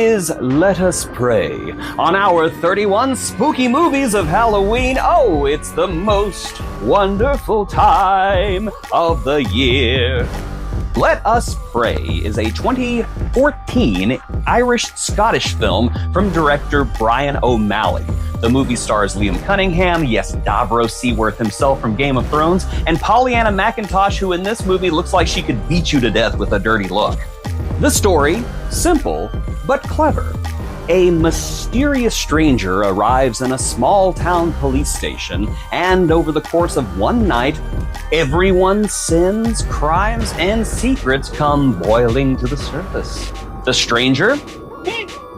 is Let Us Pray. On our 31 spooky movies of Halloween, it's the most wonderful time of the year. Let Us Pray is a 2014 Irish-Scottish film from director Brian O'Malley. The movie stars Liam Cunningham, yes, Davros Seaworth himself from Game of Thrones, and Pollyanna McIntosh, who in this movie looks like she could beat you to death with a dirty look. The story, simple but clever. A mysterious stranger arrives in a small-town police station, and over the course of one night, everyone's sins, crimes, and secrets come boiling to the surface. The stranger?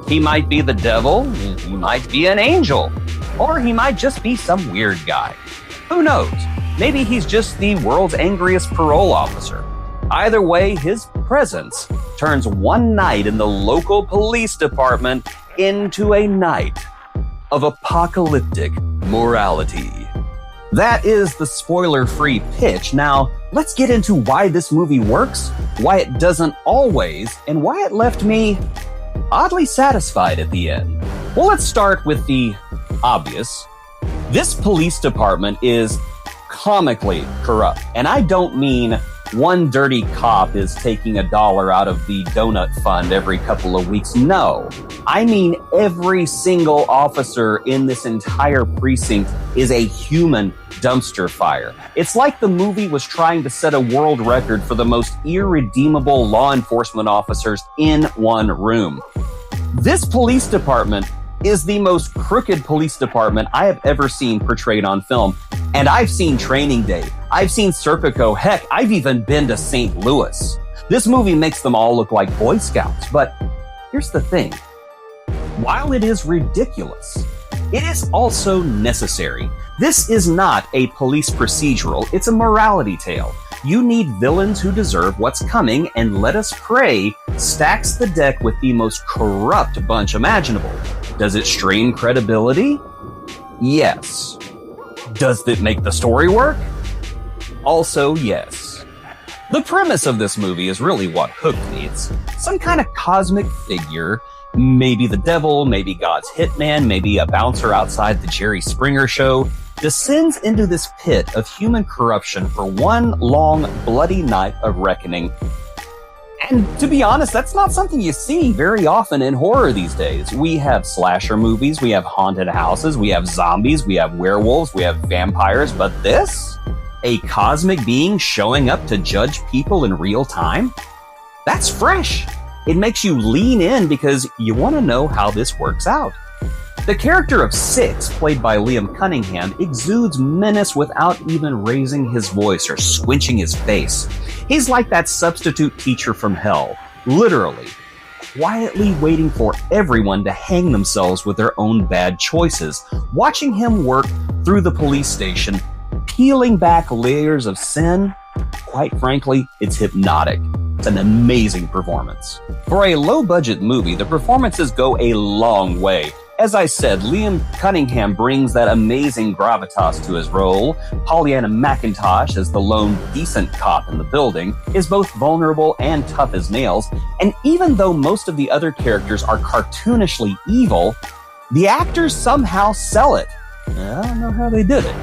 He might be the devil, he might be an angel, or he might just be some weird guy. Who knows? Maybe he's just the world's angriest parole officer. Either way, his presence turns one night in the local police department into a night of apocalyptic morality. That is the spoiler-free pitch. Now, let's get into why this movie works, why it doesn't always, and why it left me oddly satisfied at the end. Well, let's start with the obvious. This police department is comically corrupt, and I don't mean one dirty cop is taking $1 out of the donut fund every couple of weeks. No, I mean every single officer in this entire precinct is a human dumpster fire. It's like the movie was trying to set a world record for the most irredeemable law enforcement officers in one room. This police department is the most crooked police department I have ever seen portrayed on film. And I've seen Training Day. I've seen Serpico. Heck, I've even been to St. Louis. This movie makes them all look like Boy Scouts. But here's the thing. While it is ridiculous, it is also necessary. This is not a police procedural. It's a morality tale. You need villains who deserve what's coming, and Let Us Pray stacks the deck with the most corrupt bunch imaginable. Does it strain credibility? Yes. Does it make the story work? Also, yes. The premise of this movie is really what hooked me. It's some kind of cosmic figure, maybe the devil, maybe God's hitman, maybe a bouncer outside the Jerry Springer show, descends into this pit of human corruption for one long, bloody night of reckoning. And to be honest, that's not something you see very often in horror these days. We have slasher movies, we have haunted houses, we have zombies, we have werewolves, we have vampires, but this? A cosmic being showing up to judge people in real time? That's fresh. It makes you lean in because you want to know how this works out. The character of Six, played by Liam Cunningham, exudes menace without even raising his voice or squinching his face. He's like that substitute teacher from hell, literally, quietly waiting for everyone to hang themselves with their own bad choices. Watching him work through the police station, peeling back layers of sin, quite frankly, it's hypnotic. It's an amazing performance. For a low-budget movie, the performances go a long way. As I said, Liam Cunningham brings that amazing gravitas to his role. Pollyanna McIntosh, as the lone decent cop in the building, is both vulnerable and tough as nails. And even though most of the other characters are cartoonishly evil, the actors somehow sell it. I don't know how they did it.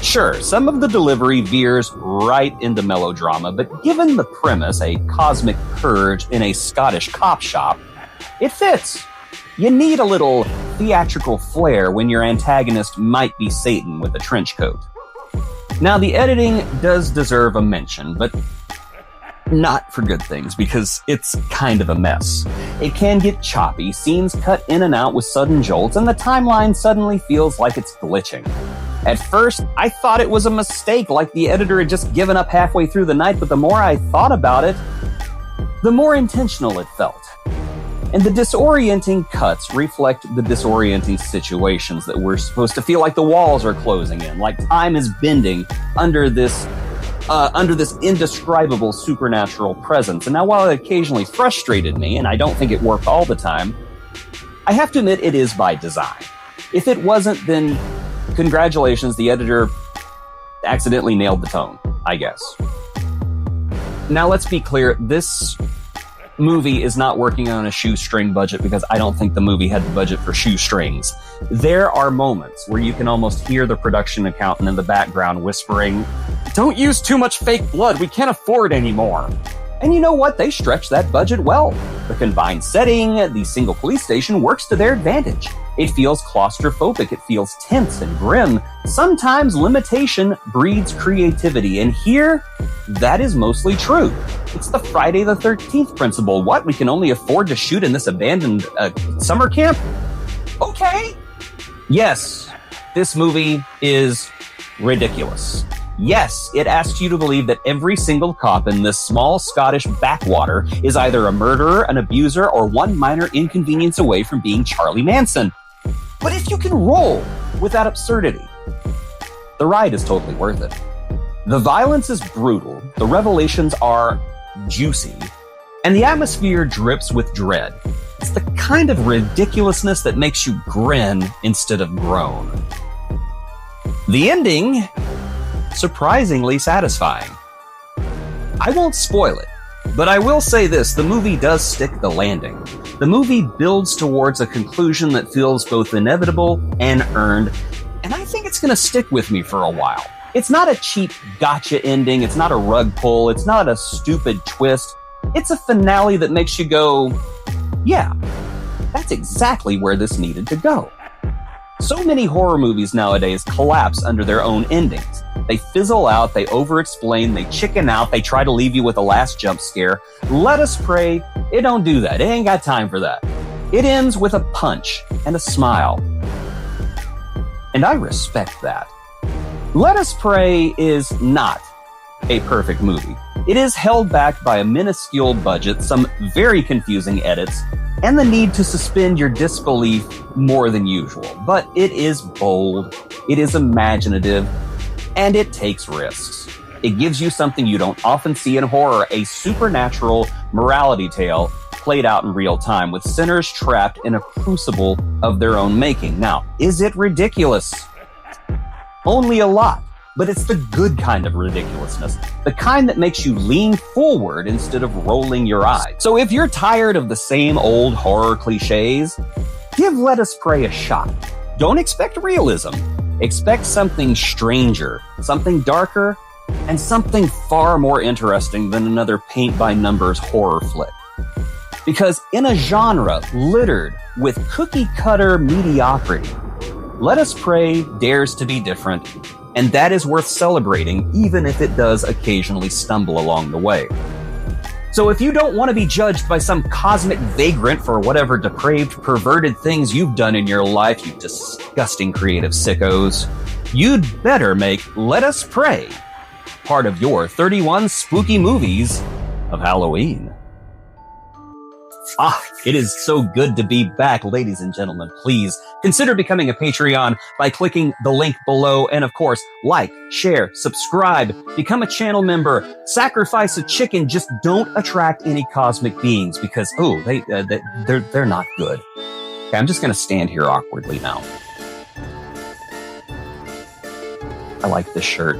Sure, some of the delivery veers right into melodrama, but given the premise, a cosmic purge in a Scottish cop shop, it fits. You need a little theatrical flair when your antagonist might be Satan with a trench coat. Now, the editing does deserve a mention, but not for good things, because it's kind of a mess. It can get choppy, scenes cut in and out with sudden jolts, and the timeline suddenly feels like it's glitching. At first, I thought it was a mistake, like the editor had just given up halfway through the night, but the more I thought about it, the more intentional it felt. And the disorienting cuts reflect the disorienting situations that we're supposed to feel like the walls are closing in, like time is bending under this indescribable supernatural presence. And now, while it occasionally frustrated me, and I don't think it worked all the time, I have to admit it is by design. If it wasn't, then congratulations, the editor accidentally nailed the tone, I guess. Now, let's be clear, this movie is not working on a shoestring budget because I don't think the movie had the budget for shoestrings. There are moments where you can almost hear the production accountant in the background whispering, "Don't use too much fake blood, we can't afford any more." And you know what? They stretch that budget well. The combined setting, the single police station works to their advantage. It feels claustrophobic, it feels tense and grim. Sometimes limitation breeds creativity, and here, that is mostly true. It's the Friday the 13th principle. What? We can only afford to shoot in this abandoned summer camp? Okay. Yes, this movie is ridiculous. Yes, it asks you to believe that every single cop in this small Scottish backwater is either a murderer, an abuser, or one minor inconvenience away from being Charlie Manson. But if you can roll with that absurdity, the ride is totally worth it. The violence is brutal, the revelations are juicy, and the atmosphere drips with dread. It's the kind of ridiculousness that makes you grin instead of groan. The ending, surprisingly satisfying. I won't spoil it, but I will say this, the movie does stick the landing. The movie builds towards a conclusion that feels both inevitable and earned, and I think it's going to stick with me for a while. It's not a cheap gotcha ending, it's not a rug pull, it's not a stupid twist. It's a finale that makes you go, yeah, that's exactly where this needed to go. So many horror movies nowadays collapse under their own endings. They fizzle out, they over-explain, they chicken out, they try to leave you with a last jump scare. Let Us Pray, it don't do that. It ain't got time for that. It ends with a punch and a smile. And I respect that. Let Us Pray is not a perfect movie. It is held back by a minuscule budget, some very confusing edits, and the need to suspend your disbelief more than usual. But it is bold, it is imaginative, and it takes risks. It gives you something you don't often see in horror, a supernatural morality tale played out in real time, with sinners trapped in a crucible of their own making. Now, is it ridiculous? Only a lot. But it's the good kind of ridiculousness, the kind that makes you lean forward instead of rolling your eyes. So if you're tired of the same old horror cliches, give Let Us Pray a shot. Don't expect realism. Expect something stranger, something darker, and something far more interesting than another paint-by-numbers horror flick. Because in a genre littered with cookie-cutter mediocrity, Let Us Pray dares to be different, and that is worth celebrating, even if it does occasionally stumble along the way. So if you don't want to be judged by some cosmic vagrant for whatever depraved, perverted things you've done in your life, you disgusting creative sickos, you'd better make Let Us Pray part of your 31 spooky movies of Halloween. It is so good to be back, ladies and gentlemen. Please consider becoming a Patreon by clicking the link below. And of course, like, share, subscribe, become a channel member, sacrifice a chicken. Just don't attract any cosmic beings because, they're not good. Okay, I'm just going to stand here awkwardly now. I like this shirt.